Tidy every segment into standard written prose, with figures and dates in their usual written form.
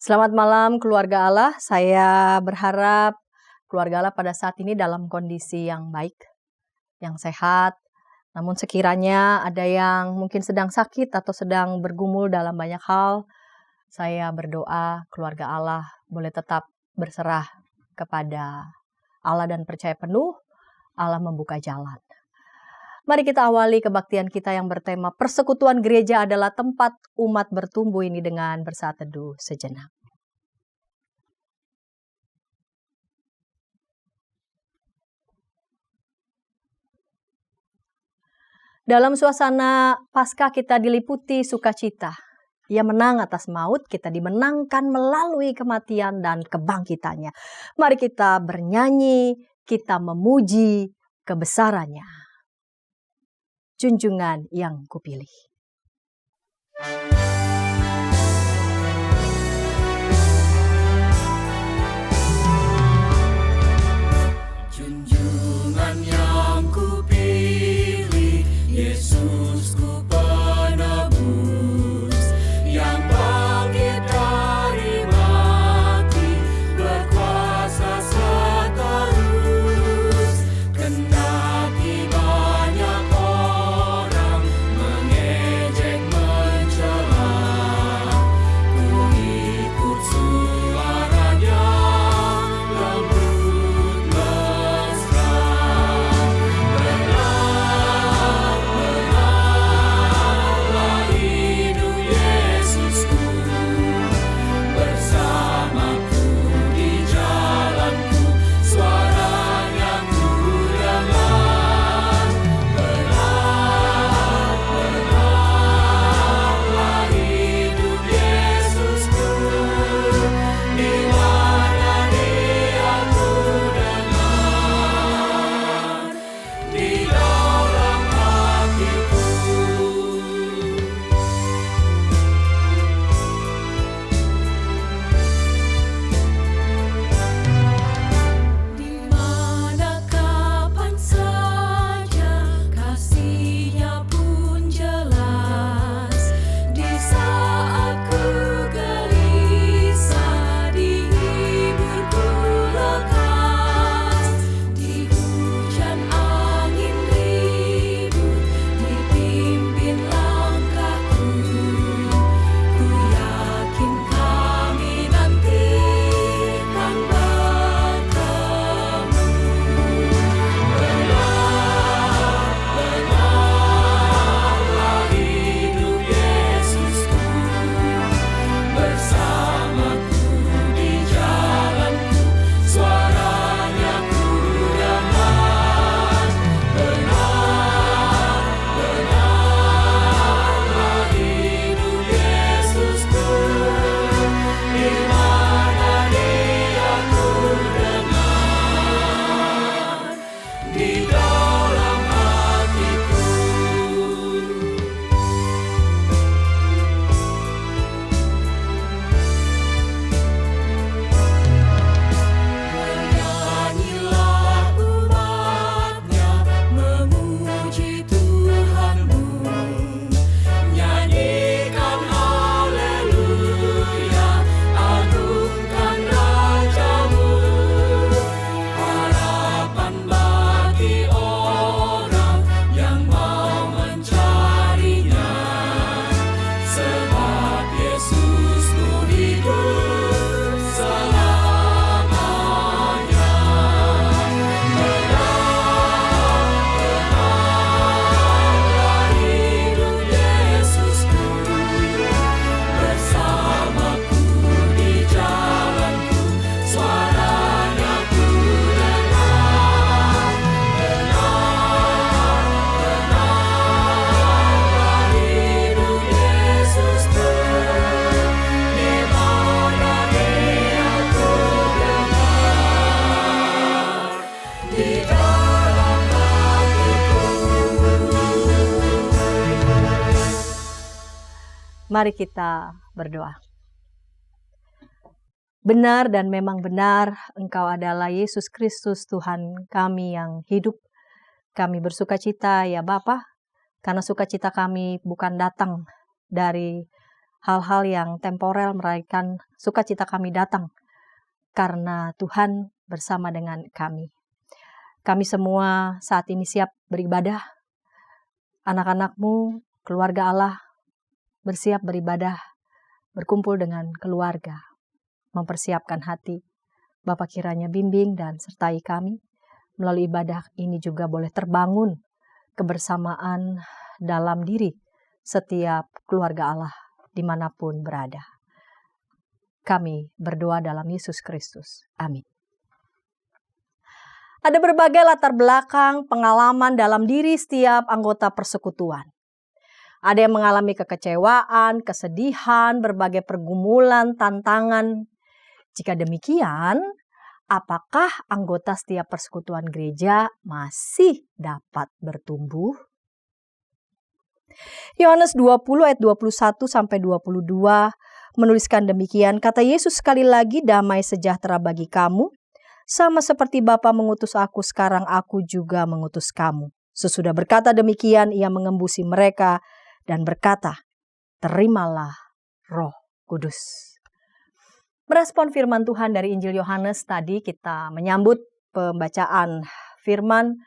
Selamat malam keluarga Allah, saya berharap keluarga Allah pada saat ini dalam kondisi yang baik, yang sehat. Namun sekiranya ada yang mungkin sedang sakit atau sedang bergumul dalam banyak hal, saya berdoa keluarga Allah boleh tetap berserah kepada Allah dan percaya penuh Allah membuka jalan. Mari kita awali kebaktian kita yang bertema persekutuan gereja adalah tempat umat bertumbuh ini dengan bersaat teduh sejenak. Dalam suasana Paskah kita diliputi sukacita. Ia menang atas maut, kita dimenangkan melalui kematian dan kebangkitannya. Mari kita bernyanyi, kita memuji kebesarannya. Junjungan yang kupilih. Junjungan yang kupilih, Yesusku penebus, yang bangkit dari mati, berkuasa seterus. Kendati banyak orang mengejek mencela, ku ikut suaranya lembut mesra. Benarlah hidup Yesusku, bersamaku di jalanku, suaranya ku dengar. Benarlah hidup Yesusku, di mana Dia ku dengar, di dalam hatiku. Di mana kapan saja kasih-Nya pun jelas. Di saat ku gelisah, dihibur ku lekas. Di hujan angin ribut, dipimpin langkahku. Ku yakin kami nanti kan bertemu. Benarlah hidup Yesusku, bersamaku di jalanku, suaranya ku dengar. Benarlah hidup Yesusku, di mana Dia ku dengar, di dalam hatiku. Menyanyilah umat-Nya, memuji Tuhanmu. Nyanyikan haleluya, agungkan Rajamu. Harapan bagi orang yang mau mencari-Nya, sebab Yesusmu hidup selamanya. Benarlah hidup Yesusku, bersamaku di jalanku, suaranya ku dengar. Benarlah hidup Yesusku, di mana Dia ku dengar, di dalam hatiku. Mari kita berdoa. Benar dan memang benar Engkau adalah Yesus Kristus Tuhan kami yang hidup. Kami bersukacita ya Bapa, karena sukacita kami bukan datang dari hal-hal yang temporel, meraihkan sukacita kami datang karena Tuhan bersama dengan kami. Kami semua saat ini siap beribadah. Anak-anak-Mu, keluarga Allah, bersiap beribadah, berkumpul dengan keluarga, mempersiapkan hati. Bapa kiranya bimbing dan sertai kami. Melalui ibadah ini juga boleh terbangun kebersamaan dalam diri setiap keluarga Allah dimanapun berada. Kami berdoa dalam Yesus Kristus. Amin. Ada berbagai latar belakang pengalaman dalam diri setiap anggota persekutuan. Ada yang mengalami kekecewaan, kesedihan, berbagai pergumulan, tantangan. Jika demikian, apakah anggota setiap persekutuan gereja masih dapat bertumbuh? Yohanes 20 ayat 21 sampai 22 menuliskan demikian, kata Yesus sekali lagi, damai sejahtera bagi kamu. Sama seperti Bapa mengutus aku, sekarang aku juga mengutus kamu. Sesudah berkata demikian, ia mengembusi mereka dan berkata, terimalah Roh Kudus. Merespon firman Tuhan dari Injil Yohanes tadi, kita menyambut pembacaan firman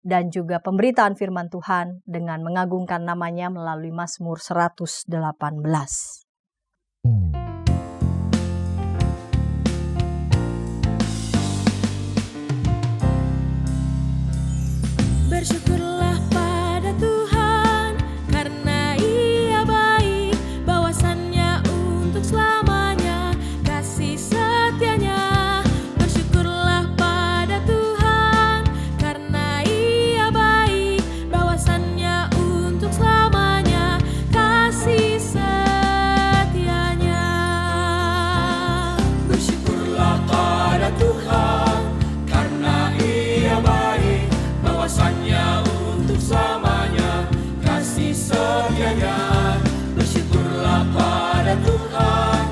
dan juga pemberitaan firman Tuhan dengan mengagungkan namanya melalui Mazmur 118. Bersyukurlah pada Tuhan karena Ia baik, bahwasannya untuk selamanya kasih setianya. Bersyukurlah pada Tuhan karena Ia baik, bahwasannya untuk selamanya kasih setianya. Bersyukurlah pada Tuhan karena Ia baik, bahwasannya untuk selamanya kasih setianya. Bersyukurlah pada Tuhan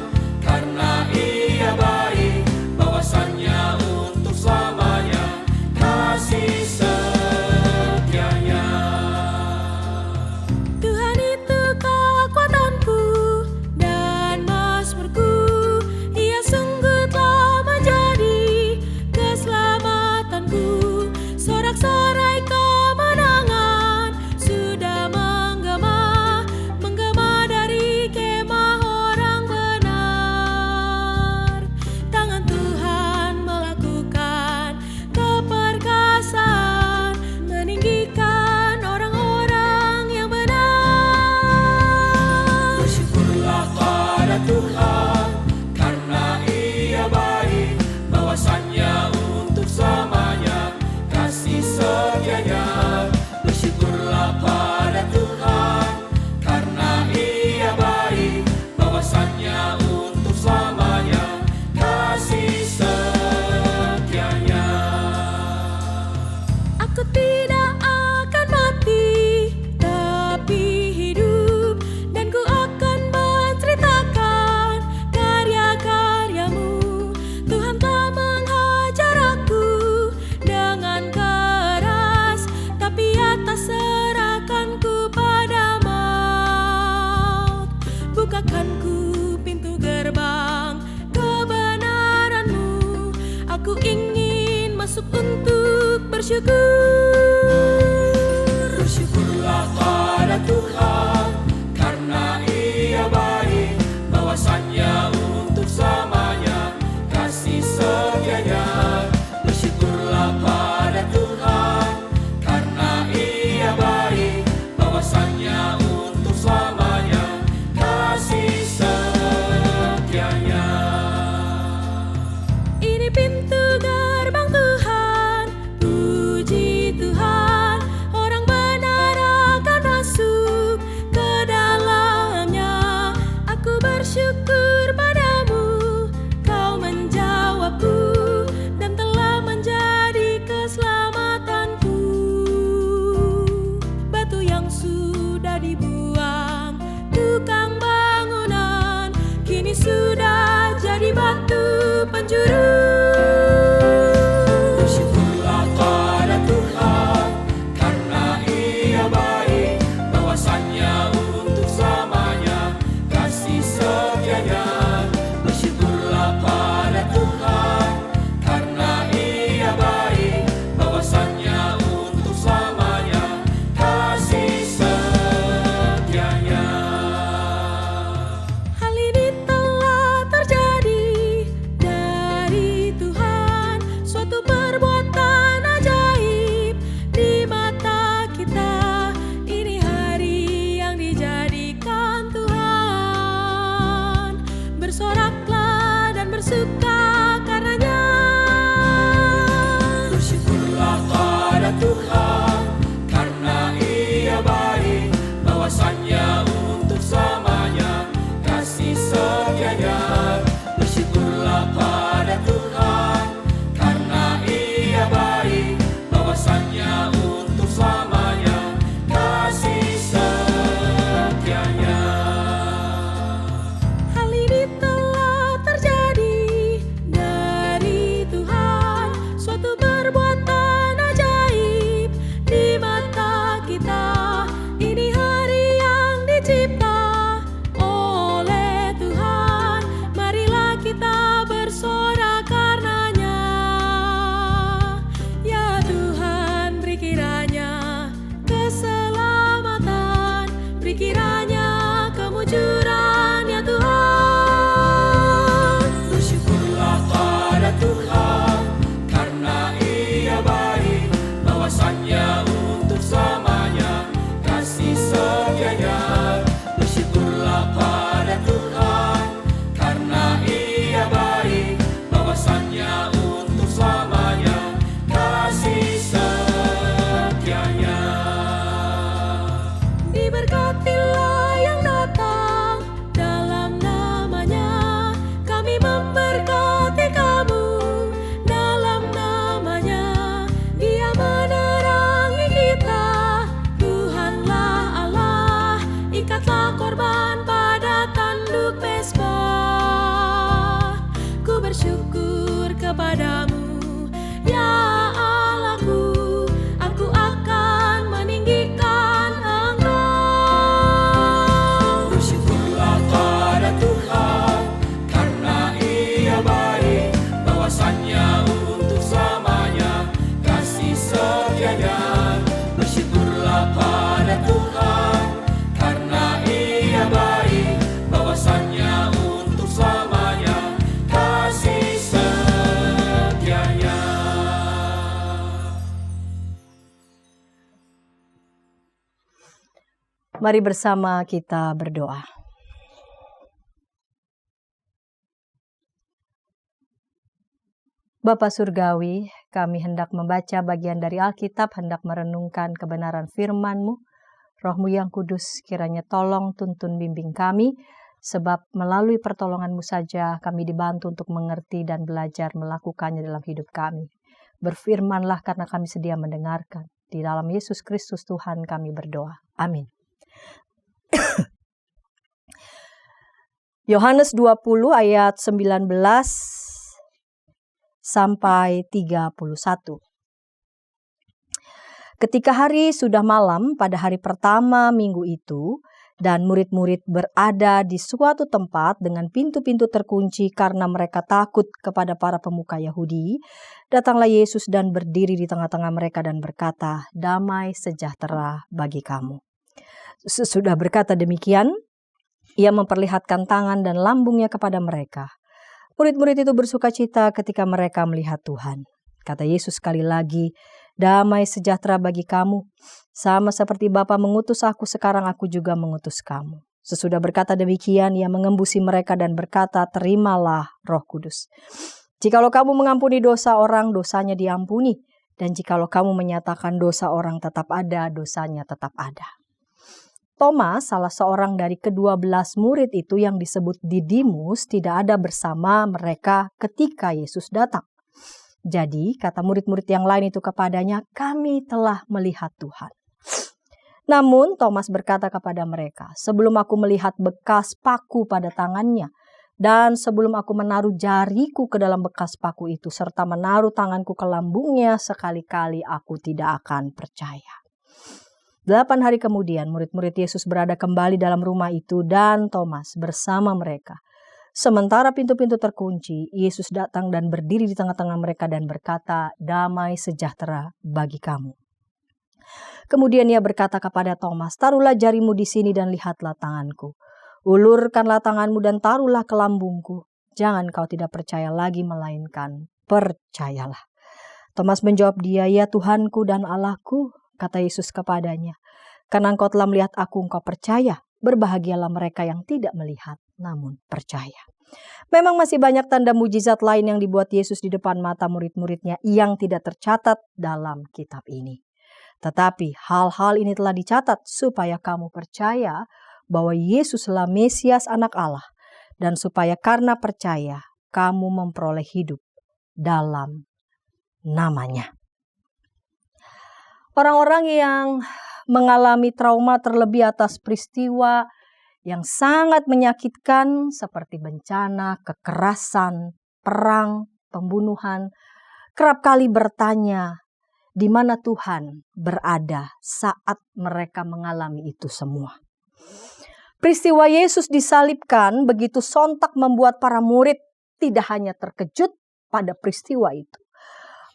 karena Ia baik, bahwasannya untuk selamanya kasih setianya. Tuhan itu kekuatanku dan mazmurku, Ia sungguh telah menjadi keselamatanku. Sorak-sorai kemenangan sudah menggema dari kemah orang benar. Tangan Tuhan melakukan keperkasaan, meninggikan orang-orang yang benar. Bersyukurlah pada Tuhan karena Ia baik, bahwasannya untuk selamanya kasih setianya. Bersyukurlah pada Tuhan karena Ia baik, bahwasannya untuk selamanya kasih setianya. Aku tidak akan mati, tapi hidup, dan ku akan menceritakan karya-karya-Mu. Tuhan telah menghajar aku dengan keras, tapi atas serahkanku pada maut. Bukakan ku pintu gerbang kebenaran-Mu, aku ingin masuk untuk bersyukur. Bersyukurlah pada Tuhan karena Ia baik, bahwasannya untuk selamanya kasih setianya. Bersyukurlah pada Tuhan karena Ia baik, bahwasannya untuk selamanya kasih setianya. Ini pintu gerbang Tuhan, puji Mari bersama kita berdoa. Bapa Surgawi, kami hendak membaca bagian dari Alkitab, hendak merenungkan kebenaran firman-Mu. Roh-Mu yang kudus kiranya tolong tuntun bimbing kami, sebab melalui pertolongan-Mu saja kami dibantu untuk mengerti dan belajar melakukannya dalam hidup kami. Berfirmanlah karena kami sedia mendengarkan. Di dalam Yesus Kristus Tuhan kami berdoa. Amin. Yohanes 20 ayat 19 sampai 31. Ketika hari sudah malam pada hari pertama minggu itu, dan murid-murid berada di suatu tempat dengan pintu-pintu terkunci karena mereka takut kepada para pemuka Yahudi, datanglah Yesus dan berdiri di tengah-tengah mereka dan berkata, "Damai sejahtera bagi kamu." Sesudah berkata demikian, ia memperlihatkan tangan dan lambungnya kepada mereka. Murid-murid itu bersukacita ketika mereka melihat Tuhan. Kata Yesus sekali lagi, "Damai sejahtera bagi kamu. Sama seperti Bapa mengutus aku, sekarang aku juga mengutus kamu." Sesudah berkata demikian, ia mengembusi mereka dan berkata, "Terimalah Roh Kudus. Jikalau kamu mengampuni dosa orang, dosanya diampuni. Dan jikalau kamu menyatakan dosa orang tetap ada, dosanya tetap ada." Thomas, salah seorang dari ke-12 murid itu yang disebut Didimus, tidak ada bersama mereka ketika Yesus datang. Jadi, kata murid-murid yang lain itu kepadanya, "Kami telah melihat Tuhan." Namun, Thomas berkata kepada mereka, "Sebelum aku melihat bekas paku pada tangannya, dan sebelum aku menaruh jariku ke dalam bekas paku itu, serta menaruh tanganku ke lambungnya, sekali-kali aku tidak akan percaya." 8 hari kemudian, murid-murid Yesus berada kembali dalam rumah itu dan Thomas bersama mereka. Sementara pintu-pintu terkunci, Yesus datang dan berdiri di tengah-tengah mereka dan berkata, "Damai sejahtera bagi kamu." Kemudian ia berkata kepada Thomas, "Taruhlah jarimu di sini dan lihatlah tanganku. Ulurkanlah tanganmu dan taruhlah ke lambungku. Jangan kau tidak percaya lagi, melainkan percayalah." Thomas menjawab dia, "Ya Tuhanku dan Allahku." Kata Yesus kepadanya, "Karena engkau telah melihat aku, engkau percaya. Berbahagialah mereka yang tidak melihat, namun percaya." Memang masih banyak tanda mujizat lain yang dibuat Yesus di depan mata murid-muridnya yang tidak tercatat dalam kitab ini. Tetapi hal-hal ini telah dicatat supaya kamu percaya bahwa Yesuslah Mesias Anak Allah, dan supaya karena percaya kamu memperoleh hidup dalam namanya. Orang-orang yang mengalami trauma terlebih atas peristiwa yang sangat menyakitkan seperti bencana, kekerasan, perang, pembunuhan, kerap kali bertanya, di mana Tuhan berada saat mereka mengalami itu semua. Peristiwa Yesus disalibkan begitu sontak membuat para murid tidak hanya terkejut pada peristiwa itu,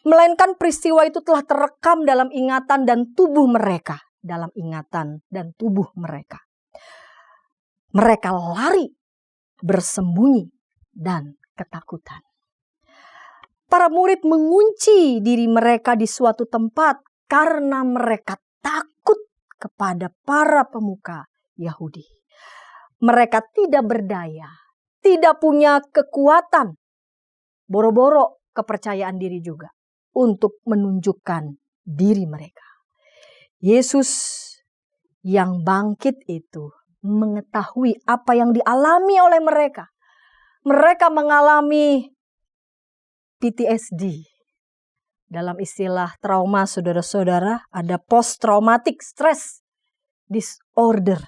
melainkan peristiwa itu telah terekam dalam ingatan dan tubuh mereka. Mereka lari, bersembunyi, dan ketakutan. Para murid mengunci diri mereka di suatu tempat karena mereka takut kepada para pemuka Yahudi. Mereka tidak berdaya, tidak punya kekuatan, boro-boro kepercayaan diri juga untuk menunjukkan diri mereka. Yesus yang bangkit itu mengetahui apa yang dialami oleh mereka. Mereka mengalami PTSD. Dalam istilah trauma, saudara-saudara, ada post traumatic stress disorder.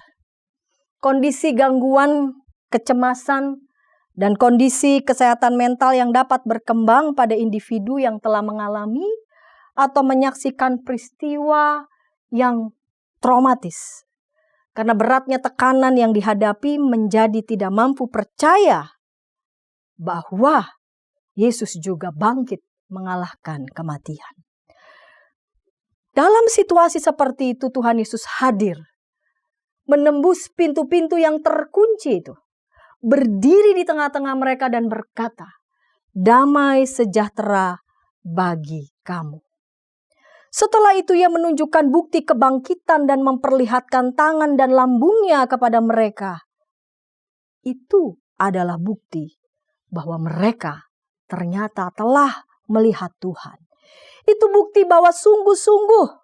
Kondisi gangguan kecemasan dan kondisi kesehatan mental yang dapat berkembang pada individu yang telah mengalami atau menyaksikan peristiwa yang traumatis. Karena beratnya tekanan yang dihadapi menjadi tidak mampu percaya bahwa Yesus juga bangkit mengalahkan kematian. Dalam situasi seperti itu Tuhan Yesus hadir, menembus pintu-pintu yang terkunci itu, berdiri di tengah-tengah mereka dan berkata, "Damai sejahtera bagi kamu." Setelah itu ia menunjukkan bukti kebangkitan dan memperlihatkan tangan dan lambungnya kepada mereka. Itu adalah bukti bahwa mereka ternyata telah melihat Tuhan. Itu bukti bahwa sungguh-sungguh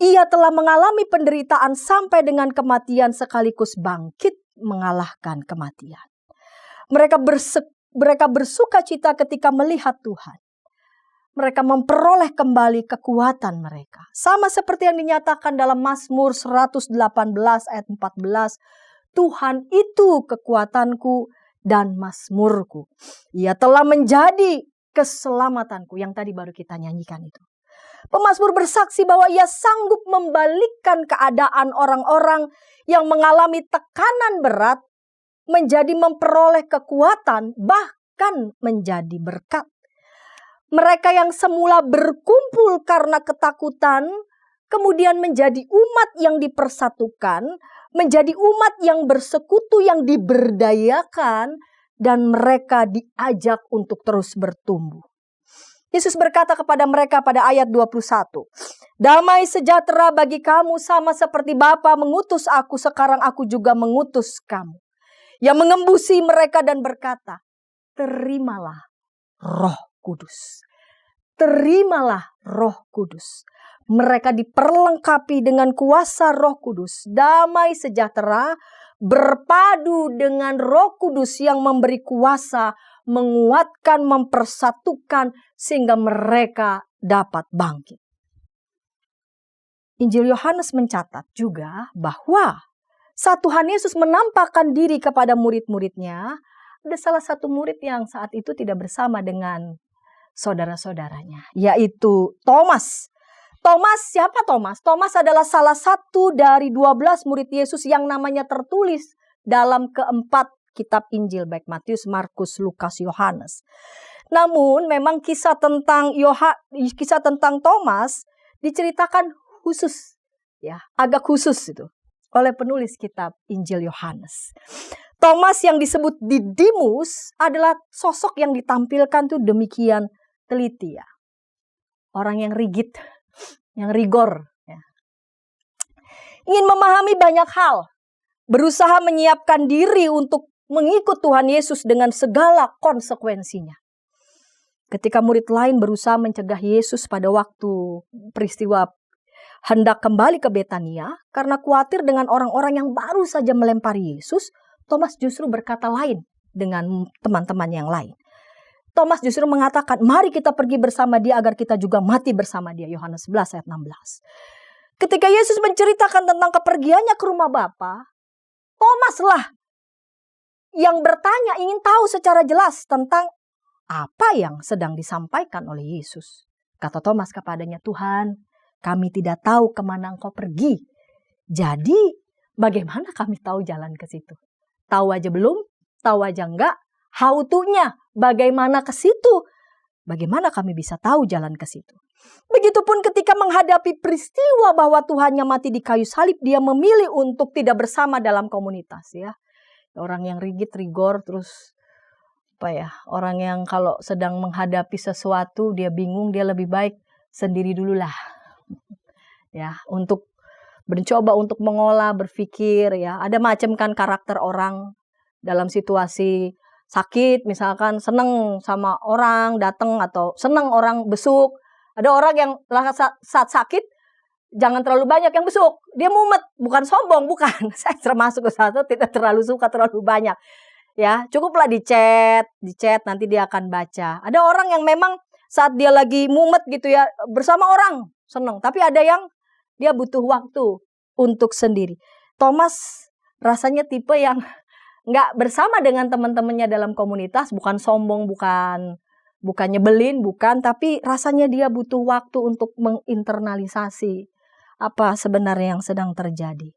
ia telah mengalami penderitaan sampai dengan kematian sekaligus bangkit mengalahkan kematian. Mereka bersuka cita ketika melihat Tuhan. Mereka memperoleh kembali kekuatan mereka. Sama seperti yang dinyatakan dalam Mazmur 118 ayat 14. Tuhan itu kekuatanku dan mazmurku. Ia telah menjadi keselamatanku, yang tadi baru kita nyanyikan itu. Pemazmur bersaksi bahwa ia sanggup membalikkan keadaan orang-orang yang mengalami tekanan berat menjadi memperoleh kekuatan, bahkan menjadi berkat. Mereka yang semula berkumpul karena ketakutan, kemudian menjadi umat yang dipersatukan, menjadi umat yang bersekutu, yang diberdayakan, dan mereka diajak untuk terus bertumbuh. Yesus berkata kepada mereka pada ayat 21, "Damai sejahtera bagi kamu sama seperti Bapa mengutus aku, sekarang aku juga mengutus kamu." Yang mengembusi mereka dan berkata, "Terimalah Roh Kudus." Terimalah Roh Kudus. Mereka diperlengkapi dengan kuasa Roh Kudus. Damai sejahtera berpadu dengan Roh Kudus yang memberi kuasa, menguatkan, mempersatukan sehingga mereka dapat bangkit. Injil Yohanes mencatat juga bahwa saat Tuhan Yesus menampakkan diri kepada murid-muridnya, ada salah satu murid yang saat itu tidak bersama dengan saudara-saudaranya, yaitu Thomas. Thomas, siapa Thomas? Thomas adalah salah satu dari 12 murid Yesus yang namanya tertulis dalam keempat kitab Injil, baik Matius, Markus, Lukas, Yohanes. Namun memang kisah tentang Thomas diceritakan khusus, ya, agak khusus itu oleh penulis kitab Injil Yohanes. Thomas yang disebut Didimus adalah sosok yang ditampilkan tuh demikian teliti, ya. Orang yang rigid, yang rigor, ya. Ingin memahami banyak hal, berusaha menyiapkan diri untuk mengikut Tuhan Yesus dengan segala konsekuensinya. Ketika murid lain berusaha mencegah Yesus pada waktu peristiwa hendak kembali ke Betania, karena khawatir dengan orang-orang yang baru saja melempari Yesus, Thomas justru berkata lain dengan teman-teman yang lain. Thomas justru mengatakan, "Mari kita pergi bersama dia agar kita juga mati bersama dia." Yohanes 11 ayat 16. Ketika Yesus menceritakan tentang kepergiannya ke rumah Bapa, Thomas lah yang bertanya, ingin tahu secara jelas tentang apa yang sedang disampaikan oleh Yesus. Kata Thomas kepadanya, "Tuhan, kami tidak tahu kemana Engkau pergi. Jadi bagaimana kami tahu jalan ke situ? Tahu aja belum? Tahu aja enggak? How to-nya, bagaimana ke situ? Bagaimana kami bisa tahu jalan ke situ?" Begitupun ketika menghadapi peristiwa bahwa Tuhannya mati di kayu salib, dia memilih untuk tidak bersama dalam komunitas, ya. Orang yang rigid, rigor, terus orang yang kalau sedang menghadapi sesuatu dia bingung, dia lebih baik sendiri dulu lah. Ya, untuk mencoba untuk mengolah, berpikir, ya. Ada macam kan karakter orang dalam situasi sakit, misalkan seneng sama orang datang atau seneng orang besuk. Ada orang yang saat sakit jangan terlalu banyak yang besuk. Dia mumet, bukan sombong, bukan. Saya termasuk satu tidak terlalu suka terlalu banyak. Ya, cukuplah di chat nanti dia akan baca. Ada orang yang memang saat dia lagi mumet gitu ya, bersama orang seneng. Tapi ada yang dia butuh waktu untuk sendiri. Thomas rasanya tipe yang nggak bersama dengan teman-temannya dalam komunitas, bukan sombong, bukan nyebelin, bukan, tapi rasanya dia butuh waktu untuk menginternalisasi apa sebenarnya yang sedang terjadi.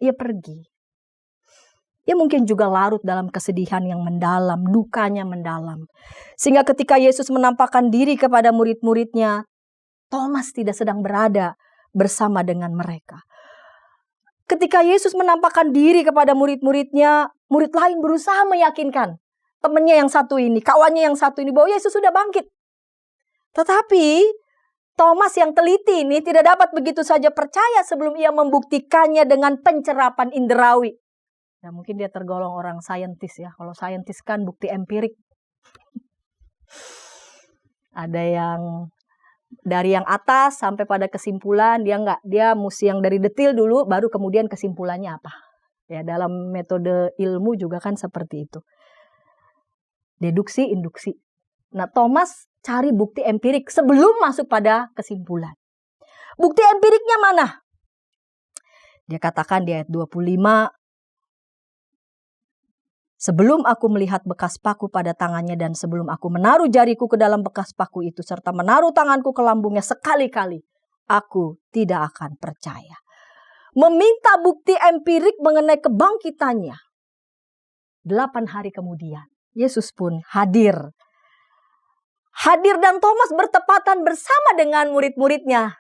Ia pergi. Ia mungkin juga larut dalam kesedihan yang mendalam, dukanya mendalam. Sehingga ketika Yesus menampakkan diri kepada murid-muridnya, Thomas tidak sedang berada bersama dengan mereka. Ketika Yesus menampakkan diri kepada murid-muridnya, murid lain berusaha meyakinkan temannya yang satu ini, kawannya yang satu ini, bahwa Yesus sudah bangkit. Tetapi Thomas yang teliti ini tidak dapat begitu saja percaya sebelum ia membuktikannya dengan pencerapan indrawi. Ya mungkin dia tergolong orang saintis ya. Kalau saintis kan bukti empirik. Ada yang dari yang atas sampai pada kesimpulan, dia mesti yang dari detil dulu baru kemudian kesimpulannya apa. Ya dalam metode ilmu juga kan seperti itu. Deduksi, induksi. Nah, Thomas cari bukti empirik sebelum masuk pada kesimpulan. Bukti empiriknya mana? Dia katakan di ayat 25, sebelum aku melihat bekas paku pada tangannya dan sebelum aku menaruh jariku ke dalam bekas paku itu serta menaruh tanganku ke lambungnya sekali-kali, aku tidak akan percaya. Meminta bukti empirik mengenai kebangkitannya. 8 hari kemudian, Yesus pun hadir. Hadir dan Thomas bertepatan bersama dengan murid-muridnya.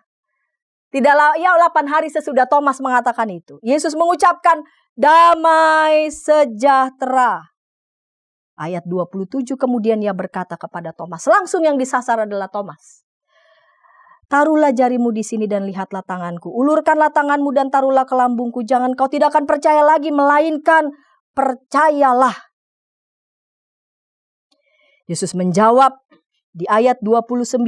Tidaklah ya 8 hari sesudah Thomas mengatakan itu. Yesus mengucapkan damai sejahtera. Ayat 27 kemudian ia berkata kepada Thomas. Langsung yang disasar adalah Thomas. Taruhlah jarimu di sini dan lihatlah tanganku. Ulurkanlah tanganmu dan taruhlah ke lambungku. Jangan kau tidak akan percaya lagi melainkan percayalah. Yesus menjawab. Di ayat 29,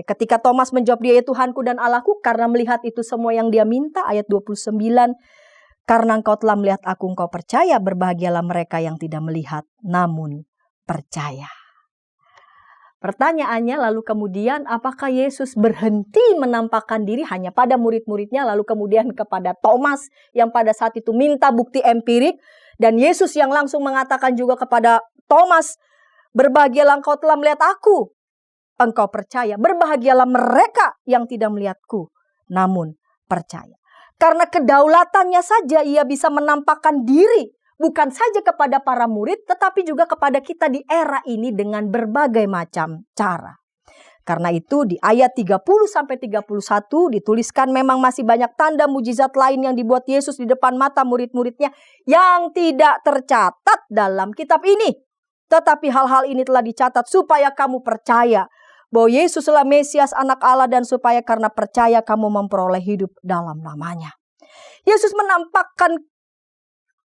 ketika Thomas menjawab dia Tuhanku dan Allahku, karena melihat itu semua yang dia minta, ayat 29, karena engkau telah melihat aku, engkau percaya, berbahagialah mereka yang tidak melihat, namun percaya. Pertanyaannya lalu kemudian, apakah Yesus berhenti menampakkan diri hanya pada murid-muridnya, lalu kemudian kepada Thomas yang pada saat itu minta bukti empirik, dan Yesus yang langsung mengatakan juga kepada Thomas, berbahagialah engkau telah melihat aku, engkau percaya, berbahagialah mereka yang tidak melihatku, namun percaya. Karena kedaulatannya saja ia bisa menampakkan diri, bukan saja kepada para murid, tetapi juga kepada kita di era ini dengan berbagai macam cara. Karena itu di ayat 30-31 dituliskan memang masih banyak tanda mujizat lain yang dibuat Yesus di depan mata murid-muridnya yang tidak tercatat dalam kitab ini. Tetapi hal-hal ini telah dicatat supaya kamu percaya bahwa Yesuslah Mesias anak Allah dan supaya karena percaya kamu memperoleh hidup dalam namanya. Yesus menampakkan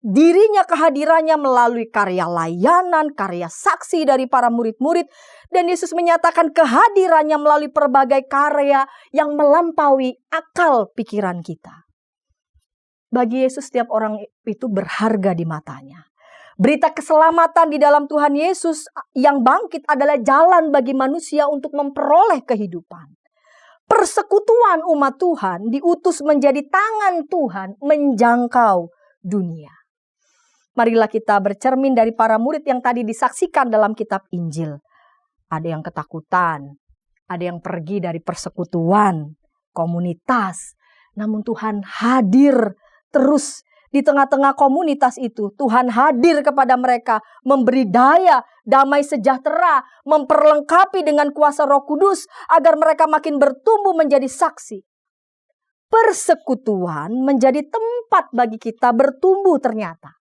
dirinya, kehadirannya melalui karya layanan, karya saksi dari para murid-murid. Dan Yesus menyatakan kehadirannya melalui berbagai karya yang melampaui akal pikiran kita. Bagi Yesus setiap orang itu berharga di matanya. Berita keselamatan di dalam Tuhan Yesus yang bangkit adalah jalan bagi manusia untuk memperoleh kehidupan. Persekutuan umat Tuhan diutus menjadi tangan Tuhan menjangkau dunia. Marilah kita bercermin dari para murid yang tadi disaksikan dalam kitab Injil. Ada yang ketakutan, ada yang pergi dari persekutuan, komunitas. Namun Tuhan hadir terus di tengah-tengah komunitas itu. Tuhan hadir kepada mereka, memberi daya, damai sejahtera, memperlengkapi dengan kuasa Roh Kudus agar mereka makin bertumbuh menjadi saksi. Persekutuan menjadi tempat bagi kita bertumbuh ternyata.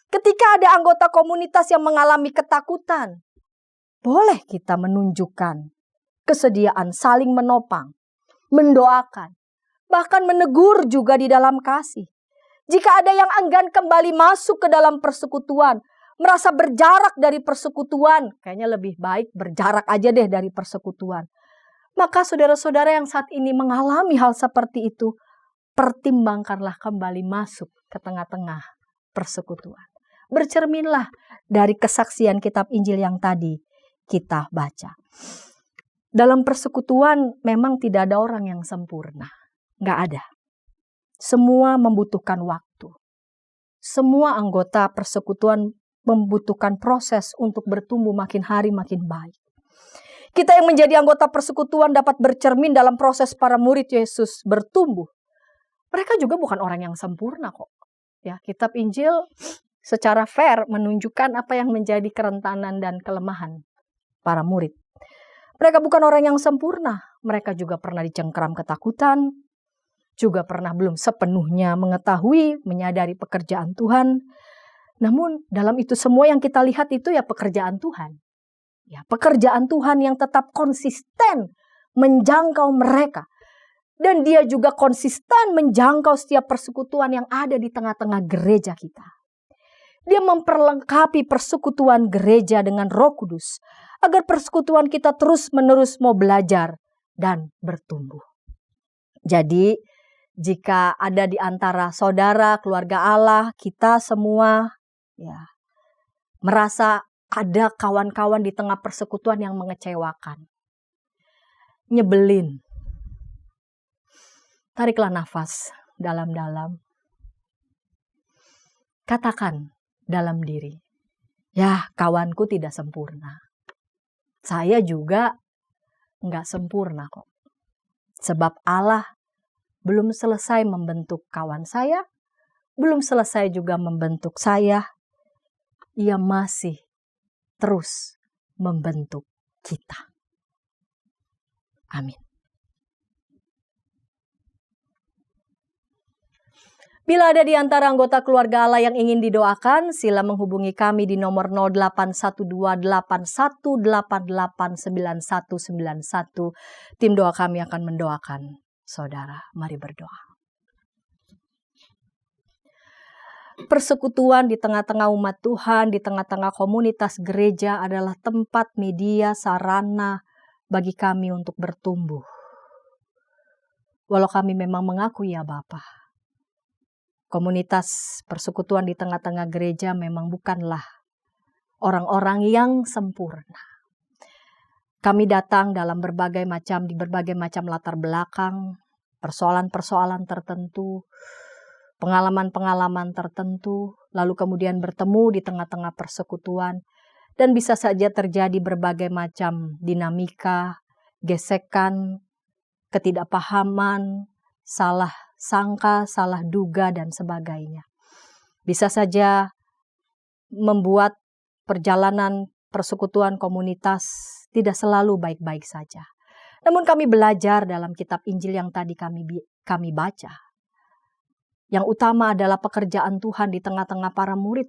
Ketika ada anggota komunitas yang mengalami ketakutan, boleh kita menunjukkan kesediaan saling menopang, mendoakan, bahkan menegur juga di dalam kasih. Jika ada yang enggan kembali masuk ke dalam persekutuan, merasa berjarak dari persekutuan, kayaknya lebih baik berjarak aja deh dari persekutuan. Maka saudara-saudara yang saat ini mengalami hal seperti itu, pertimbangkanlah kembali masuk ke tengah-tengah persekutuan. Bercerminlah dari kesaksian kitab Injil yang tadi kita baca. Dalam persekutuan memang tidak ada orang yang sempurna. Nggak ada. Semua membutuhkan waktu. Semua anggota persekutuan membutuhkan proses untuk bertumbuh makin hari makin baik. Kita yang menjadi anggota persekutuan dapat bercermin dalam proses para murid Yesus bertumbuh. Mereka juga bukan orang yang sempurna kok. Ya, kitab Injil secara fair menunjukkan apa yang menjadi kerentanan dan kelemahan para murid. Mereka bukan orang yang sempurna. Mereka juga pernah dicengkeram ketakutan, juga pernah belum sepenuhnya mengetahui, menyadari pekerjaan Tuhan. Namun dalam itu semua yang kita lihat itu ya pekerjaan Tuhan. Ya, pekerjaan Tuhan yang tetap konsisten menjangkau mereka. Dan dia juga konsisten menjangkau setiap persekutuan yang ada di tengah-tengah gereja kita. Dia memperlengkapi persekutuan gereja dengan Roh Kudus agar persekutuan kita terus-menerus mau belajar dan bertumbuh. Jadi, jika ada di antara saudara, keluarga Allah, kita semua ya merasa ada kawan-kawan di tengah persekutuan yang mengecewakan, nyebelin, tariklah nafas dalam-dalam. Katakan dalam diri, ya kawanku tidak sempurna. Saya juga nggak sempurna kok. Sebab Allah belum selesai membentuk kawan saya, belum selesai juga membentuk saya. Ia masih terus membentuk kita. Amin. Bila ada di antara anggota keluarga Allah yang ingin didoakan, sila menghubungi kami di nomor 081281889191. Tim doa kami akan mendoakan saudara. Mari berdoa. Persekutuan di tengah-tengah umat Tuhan, di tengah-tengah komunitas gereja adalah tempat, media, sarana bagi kami untuk bertumbuh. Walau kami memang mengakui ya Bapa, komunitas persekutuan di tengah-tengah gereja memang bukanlah orang-orang yang sempurna. Kami datang dalam di berbagai macam latar belakang, persoalan-persoalan tertentu, pengalaman-pengalaman tertentu, lalu kemudian bertemu di tengah-tengah persekutuan, dan bisa saja terjadi berbagai macam dinamika, gesekan, ketidakpahaman, salah sangka, salah duga, dan sebagainya. Bisa saja membuat perjalanan persekutuan komunitas tidak selalu baik-baik saja. Namun kami belajar dalam kitab Injil yang tadi kami baca. Yang utama adalah pekerjaan Tuhan di tengah-tengah para murid.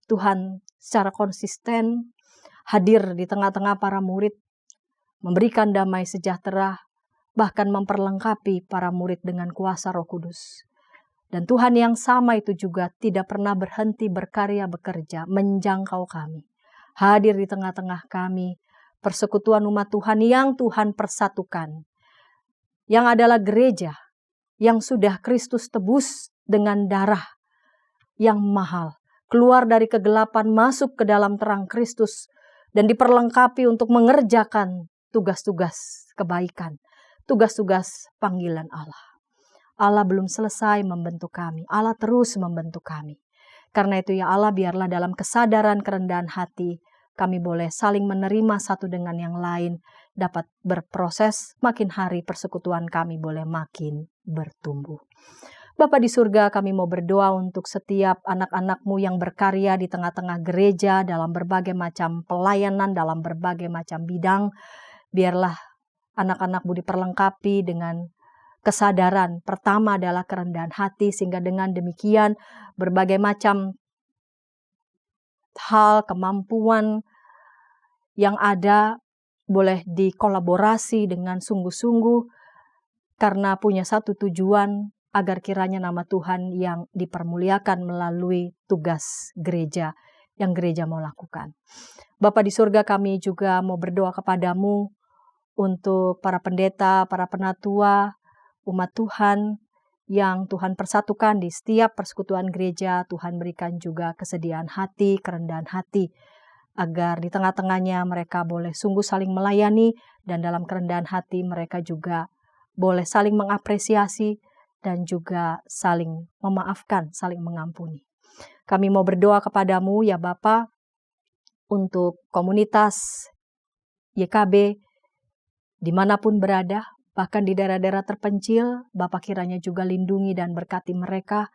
Tuhan secara konsisten hadir di tengah-tengah para murid, memberikan damai sejahtera, bahkan memperlengkapi para murid dengan kuasa Roh Kudus. Dan Tuhan yang sama itu juga tidak pernah berhenti berkarya bekerja, menjangkau kami. Hadir di tengah-tengah kami, persekutuan umat Tuhan yang Tuhan persatukan. Yang adalah gereja yang sudah Kristus tebus dengan darah yang mahal. Keluar dari kegelapan, masuk ke dalam terang Kristus. Dan diperlengkapi untuk mengerjakan tugas-tugas kebaikan. Tugas-tugas panggilan Allah. Allah belum selesai membentuk kami. Allah terus membentuk kami. Karena itu ya Allah, biarlah dalam kesadaran kerendahan hati, kami boleh saling menerima satu dengan yang lain, dapat berproses, makin hari persekutuan kami boleh makin bertumbuh. Bapa di surga, kami mau berdoa untuk setiap anak-anak-Mu yang berkarya di tengah-tengah gereja, dalam berbagai macam pelayanan, dalam berbagai macam bidang. Biarlah anak-anak-Mu diperlengkapi dengan kesadaran. Pertama adalah kerendahan hati, sehingga dengan demikian berbagai macam hal, kemampuan yang ada boleh dikolaborasi dengan sungguh-sungguh karena punya satu tujuan, agar kiranya nama Tuhan yang dipermuliakan melalui tugas gereja yang gereja mau lakukan. Bapa di surga, kami juga mau berdoa kepadamu untuk para pendeta, para penatua, umat Tuhan yang Tuhan persatukan di setiap persekutuan gereja. Tuhan berikan juga kesediaan hati, kerendahan hati, agar di tengah-tengahnya mereka boleh sungguh saling melayani, dan dalam kerendahan hati mereka juga boleh saling mengapresiasi dan juga saling memaafkan, saling mengampuni. Kami mau berdoa kepadamu ya Bapa, untuk komunitas YKB dimanapun berada, bahkan di daerah-daerah terpencil, Bapa kiranya juga lindungi dan berkati mereka.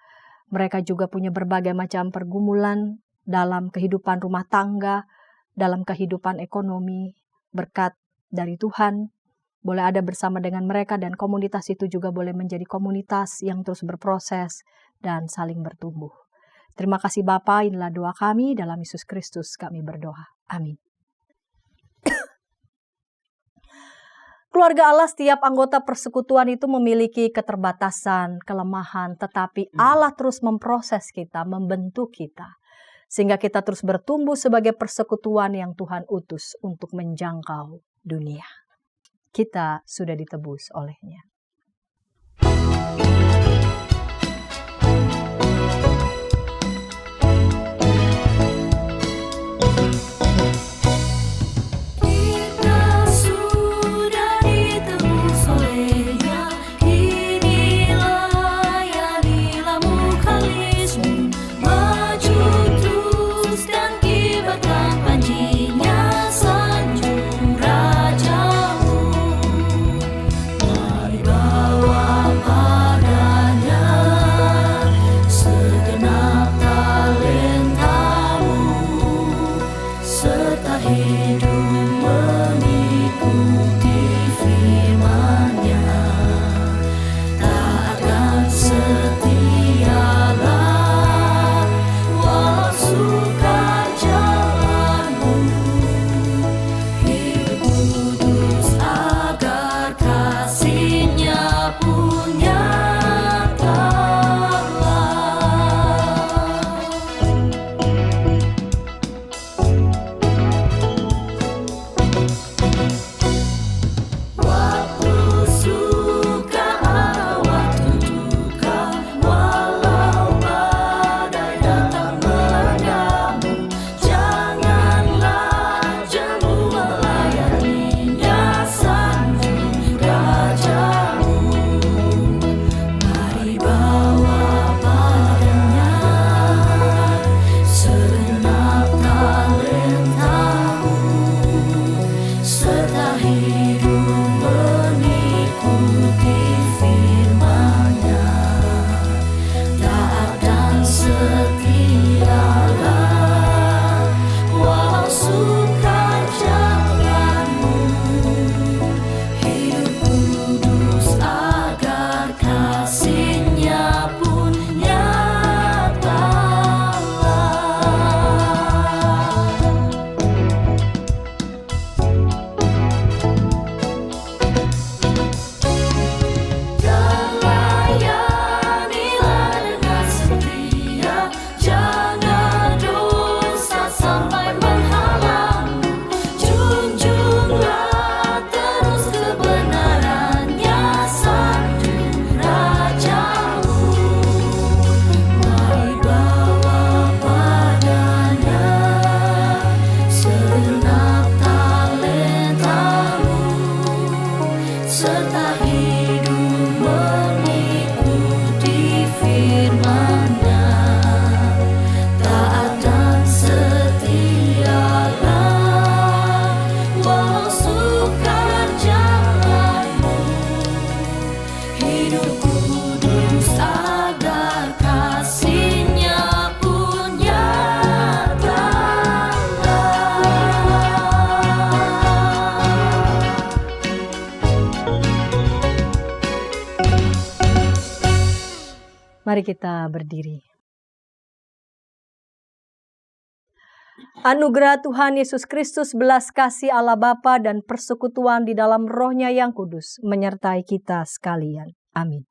Mereka juga punya berbagai macam pergumulan dalam kehidupan rumah tangga, dalam kehidupan ekonomi. Berkat dari Tuhan boleh ada bersama dengan mereka, dan komunitas itu juga boleh menjadi komunitas yang terus berproses dan saling bertumbuh. Terima kasih Bapa, inilah doa kami, dalam Yesus Kristus kami berdoa. Amin. Keluarga Allah, setiap anggota persekutuan itu memiliki keterbatasan, kelemahan, tetapi Allah terus memproses kita, membentuk kita. Sehingga kita terus bertumbuh sebagai persekutuan yang Tuhan utus untuk menjangkau dunia. Kita sudah ditebus olehnya. Mari kita berdiri. Anugerah Tuhan Yesus Kristus, belas kasih Allah Bapa dan persekutuan di dalam Roh-Nya yang kudus menyertai kita sekalian. Amin.